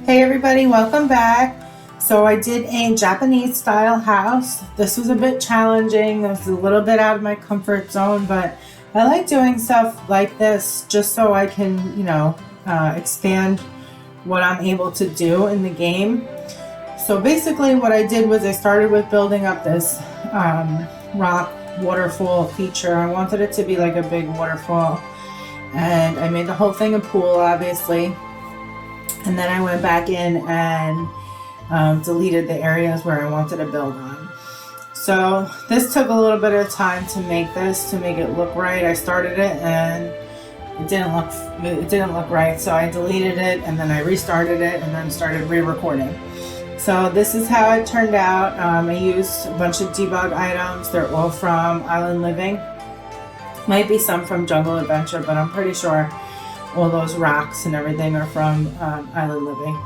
Hey everybody, welcome back. So I did a Japanese style house. This was a bit challenging. It was a little bit out of my comfort zone, but I like doing stuff like this just so I can, expand what I'm able to do in the game. So basically what I did was I started with building up this rock waterfall feature. I wanted it to be like a big waterfall, and I made the whole thing a pool, obviously. And then I went back in and deleted the areas where I wanted to build on. So this took a little bit of time to make it look right. I started it and it didn't look right. So I deleted it and then I restarted it and then started re-recording. So this is how it turned out. I used a bunch of debug items. They're all from Island Living. Might be some from Jungle Adventure, but I'm pretty sure all those rocks and everything are from Island Living.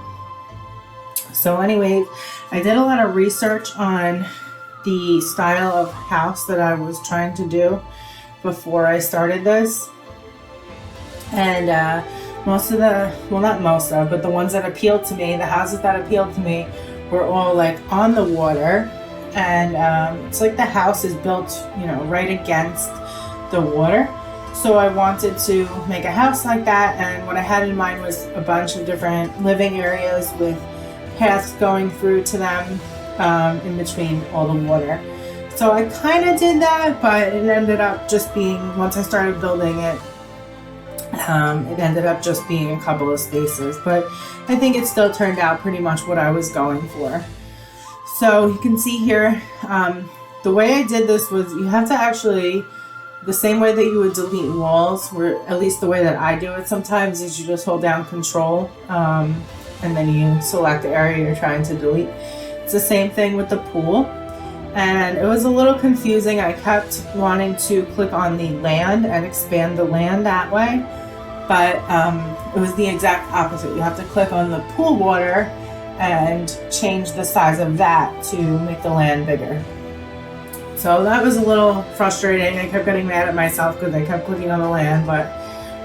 So anyway, I did a lot of research on the style of house that I was trying to do before I started this. And but the ones that appealed to me, the houses that appealed to me were all like on the water. And it's like the house is built, right against the water. So I wanted to make a house like that, and what I had in mind was a bunch of different living areas with paths going through to them in between all the water. So I kind of did that, but it ended up just being, once I started building it, it ended up just being a couple of spaces. But I think it still turned out pretty much what I was going for. So you can see here, the way I did this was you have to actually, the same way that you would delete walls, where at least the way that I do it sometimes is you just hold down Control and then you select the area you're trying to delete. It's the same thing with the pool, and it was a little confusing. I kept wanting to click on the land and expand the land that way, but it was the exact opposite. You have to click on the pool water and change the size of that to make the land bigger. So that was a little frustrating. I kept getting mad at myself because I kept clicking on the land, but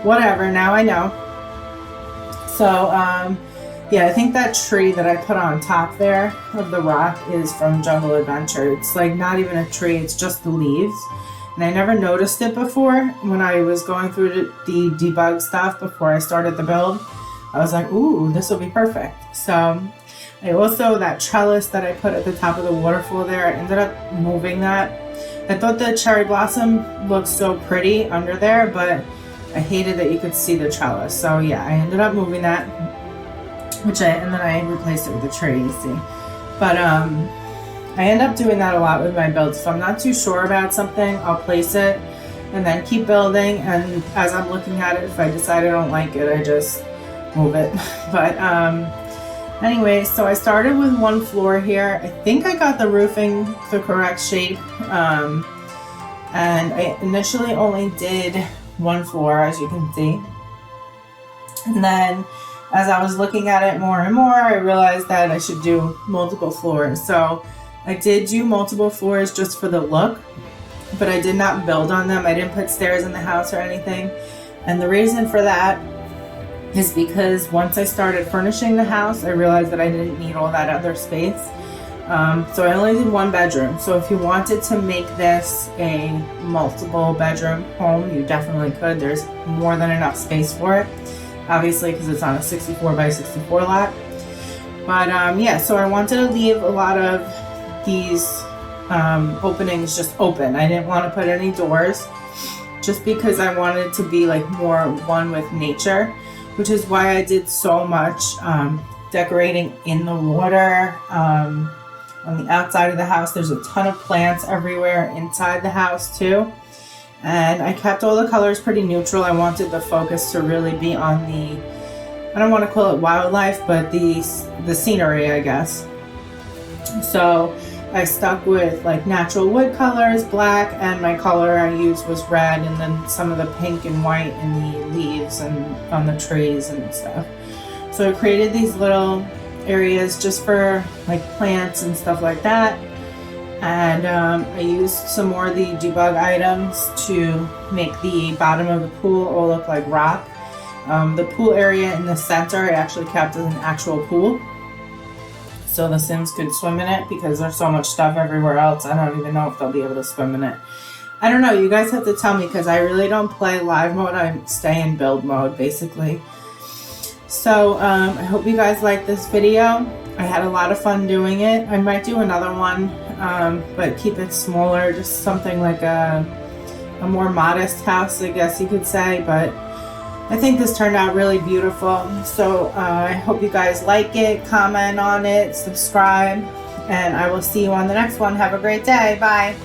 whatever, now I know. So, I think that tree that I put on top there of the rock is from Jungle Adventure. It's like not even a tree, it's just the leaves. And I never noticed it before when I was going through the debug stuff before I started the build. I was like, ooh, this will be perfect. So I also, that trellis that I put at the top of the waterfall there, I ended up moving that. I thought the cherry blossom looked so pretty under there, but I hated that you could see the trellis. So yeah, I ended up moving that, and then I replaced it with a tree, you see. But I end up doing that a lot with my builds. If I'm not too sure about something, I'll place it and then keep building. And as I'm looking at it, if I decide I don't like it, I just move it. But anyway, so I started with one floor here. I think I got the roofing the correct shape. And I initially only did one floor, as you can see. And then as I was looking at it more and more, I realized that I should do multiple floors. So I did do multiple floors just for the look, but I did not build on them. I didn't put stairs in the house or anything. And the reason for that is because once I started furnishing the house, I realized that I didn't need all that other space. So I only did one bedroom. So if you wanted to make this a multiple bedroom home, you definitely could. There's more than enough space for it, obviously, because it's on a 64 by 64 lot. But so I wanted to leave a lot of these openings just open. I didn't want to put any doors just because I wanted to be like more one with nature, which is why I did so much decorating in the water. On the outside of the house, there's a ton of plants everywhere inside the house too. And I kept all the colors pretty neutral. I wanted the focus to really be on the, I don't want to call it wildlife, but the scenery, I guess. So I stuck with like natural wood colors, black, and my color I used was red, and then some of the pink and white in the leaves and on the trees and stuff. So I created these little areas just for like plants and stuff like that. And I used some more of the debug items to make the bottom of the pool all look like rock. The pool area in the center I actually kept as an actual pool, so the Sims could swim in it, because there's so much stuff everywhere else. I don't even know if they'll be able to swim in it. I don't know. You guys have to tell me, because I really don't play live mode. I stay in build mode, basically. So I hope you guys like this video. I had a lot of fun doing it. I might do another one, but keep it smaller, just something like a more modest house, I guess you could say. But I think this turned out really beautiful. So I hope you guys like it, comment on it, subscribe, and I will see you on the next one. Have a great day. Bye.